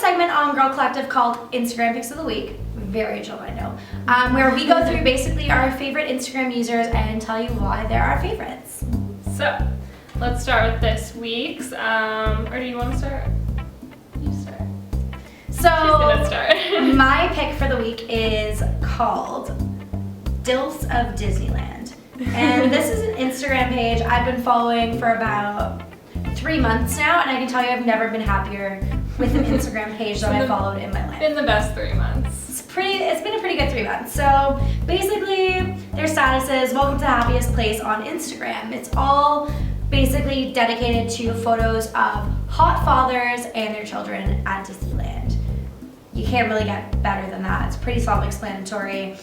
segment on Girl Collective called Instagram Picks of the Week. Very chill, I know. Where we go through basically our favorite Instagram users and tell you why they're our favorites. So, let's start with this week's. Or do you want to start? You start. So, She's gonna start. my pick for the week is called Dilfs of Disneyland. And this is an Instagram page I've been following for about 3 months now, and I can tell you I've never been happier with an Instagram page that I followed in my life. In the best 3 months. It's been a pretty good 3 months. So basically their status is welcome to the happiest place on Instagram. It's all basically dedicated to photos of hot fathers and their children at Disneyland. You can't really get better than that. It's pretty self-explanatory.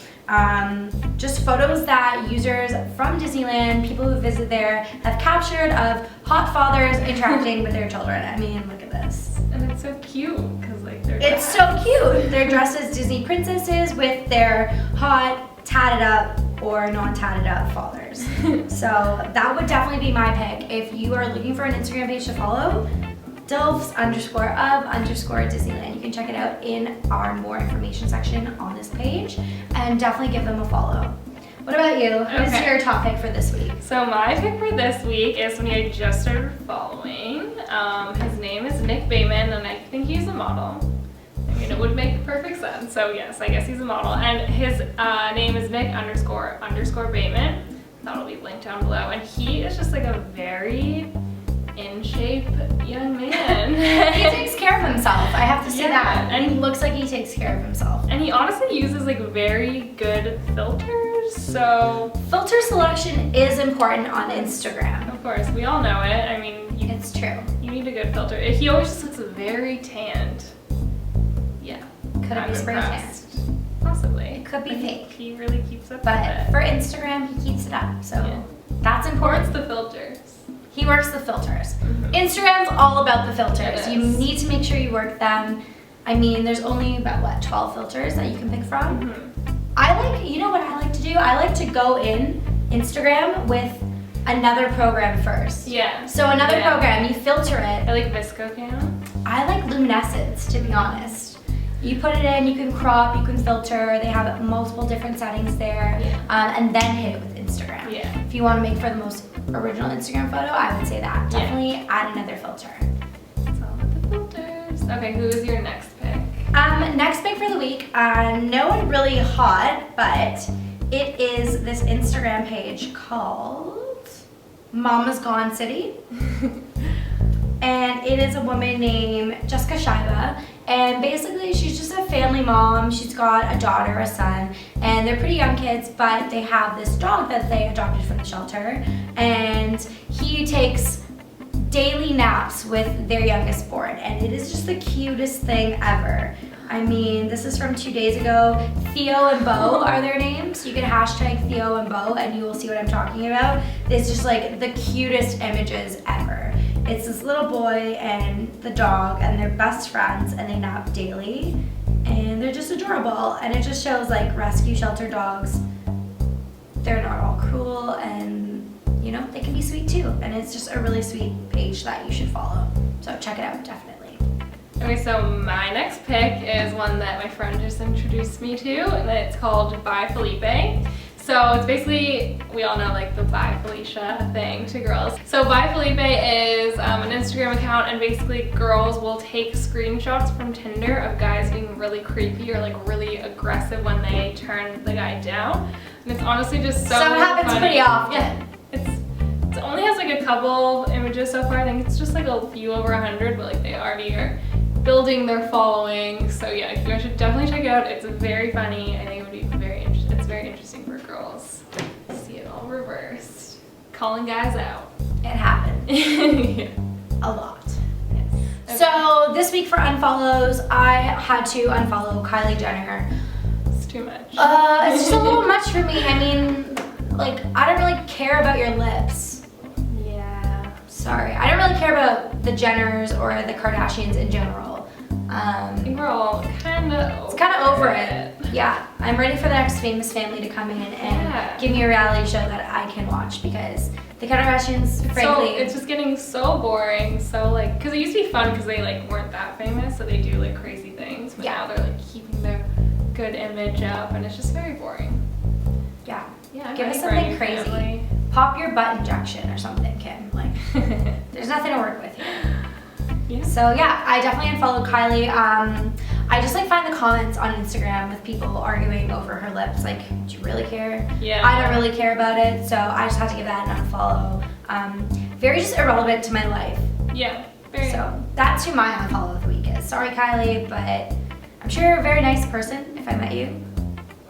Just photos that users from Disneyland, people who visit there, have captured of hot fathers interacting with their children. I mean, look at this. And it's so cute because like they're It's so cute. They're dressed as Disney princesses with their hot, tatted up or non-tatted up fathers. So that would definitely be my pick. If you are looking for an Instagram page to follow, Dilfs_of_Disneyland. You can check it out in our more information section on this page and definitely give them a follow. What about you? Who's your top pick for this week? So my pick for this week is somebody I just started following. His name is Nick Bateman, and I think he's a model. I mean, it would make perfect sense. So yes, I guess he's a model. And his name is Nick__Bateman. That'll be linked down below. And he is just like a very in shape young man. He takes care of himself. I have to say that. And he looks like he takes care of himself. And he honestly uses like very good filters. So filter selection is important on Instagram. Of course, we all know it. I mean, it's true. You need a good filter. He always just looks very tanned. Yeah. Could it be spray tan? Possibly. It could be fake. He really keeps up but with it. For Instagram, he keeps it up. So that's important. What's the filters? He works the filters. Instagram's all about the filters. You need to make sure you work them. I mean, there's only about 12 filters that you can pick from. You know what I like to do? I like to go in Instagram with another program first. Yeah. So another program, you filter it. I like ViscoCam. I like Luminescence, to be honest. You put it in, you can crop, you can filter. They have multiple different settings there, and then hit it with Instagram. Yeah. If you want to make for the most original Instagram photo, I would say that. Definitely add another filter. It's all about the filters. Okay, who is your next pick? Next pick for the week, no one really hot, but it is this Instagram page called Mama's Gone City. And it is a woman named Jessica Scheibe. And basically she's just a family mom. She's got a daughter, a son, and they're pretty young kids, but they have this dog that they adopted from the shelter. And he takes daily naps with their youngest born, and it is just the cutest thing ever. I mean, this is from 2 days ago. Theo and Bo are their names. You can hashtag Theo and Bo and you will see what I'm talking about. It's just like the cutest images ever. It's this little boy and the dog, and they're best friends, and they nap daily, and they're just adorable. And it just shows like rescue shelter dogs. They're not all cruel, and you know, they can be sweet too. And it's just a really sweet page that you should follow. So check it out, definitely. Okay, so my next pick is one that my friend just introduced me to, and it's called By Felipe. So it's basically, we all know like the By Felicia thing to girls. So By Felipe is an Instagram account, and basically girls will take screenshots from Tinder of guys being really creepy or like really aggressive when they turn the guy down. And it's honestly just so it happens funny. pretty often. Yeah. It only has like a couple images so far. I think it's just like a few over 100, but like they already are building their following. So yeah, you guys should definitely check it out. It's very funny. I think it would be very interesting. It's very interesting for girls to see it all reversed. Calling guys out. It happens. Yeah. A lot. Yes. Okay. So this week for unfollows, I had to unfollow Kylie Jenner. It's too much. It's just a little much for me. I mean, like, I don't really care about your lips. Yeah. Sorry. I don't really care about the Jenners or the Kardashians in general. I think we're all kind of over it. Yeah, I'm ready for the next famous family to come in and give me a reality show that I can watch, because the Kardashians, frankly, so it's just getting so boring. So like, because it used to be fun because they like weren't that famous, so they do like crazy things. But now they're like keeping their good image up, and it's just very boring. Yeah. Yeah. Give us something crazy. Family. Pop your butt injection or something, Kim. Like, there's nothing to work with here. Yeah. So yeah, I definitely unfollowed Kylie. I just like find the comments on Instagram with people arguing over her lips. Like, do you really care? Yeah. I don't really care about it, so I just had to give that an unfollow. Very just irrelevant to my life. Yeah. So that's who my unfollow of the week is. Sorry, Kylie, but I'm sure you're a very nice person if I met you.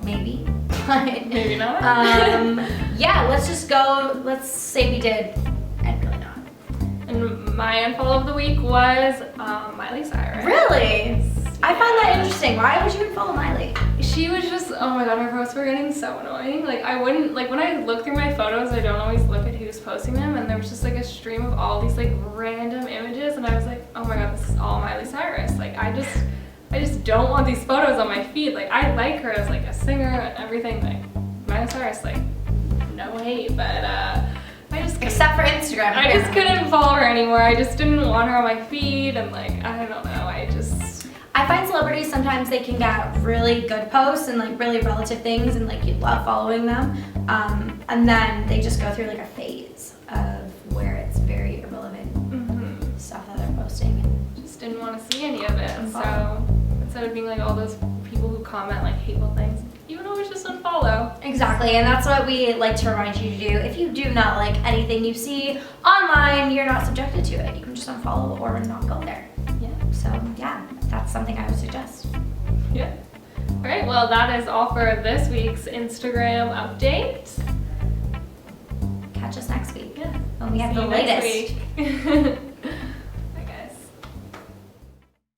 Maybe. Maybe not. Yeah, let's just go. Let's say we did, and really not. And my unfollow of the week was Miley Cyrus. Really? I found that interesting. Why would you unfollow Miley? She was just, oh my god, her posts were getting so annoying. Like, I wouldn't, like, when I look through my photos, I don't always look at who's posting them, and there was just like a stream of all these like random images, and I was like, oh my god, this is all Miley Cyrus. Like, I just don't want these photos on my feed. Like, I like her as like a singer and everything. Like, Miley Cyrus, like, no hate, but except for Instagram. I just couldn't follow her anymore. I just didn't want her on my feed, and like, I don't know, I find celebrities sometimes they can get really good posts and like really relative things, and like you love following them, and then they just go through like a phase of where it's very irrelevant stuff that they're posting. And just didn't want to see any of it. So instead of being like all those people who comment like hateful things, you would always just unfollow. Exactly, and that's what we like to remind you to do. If you do not like anything you see online, you're not subjected to it. You can just unfollow or not go there. Yeah. So yeah, that's something I would suggest. Yeah. All right, well, that is all for this week's Instagram update. Catch us next week. Yeah. When we have See the you next latest. week.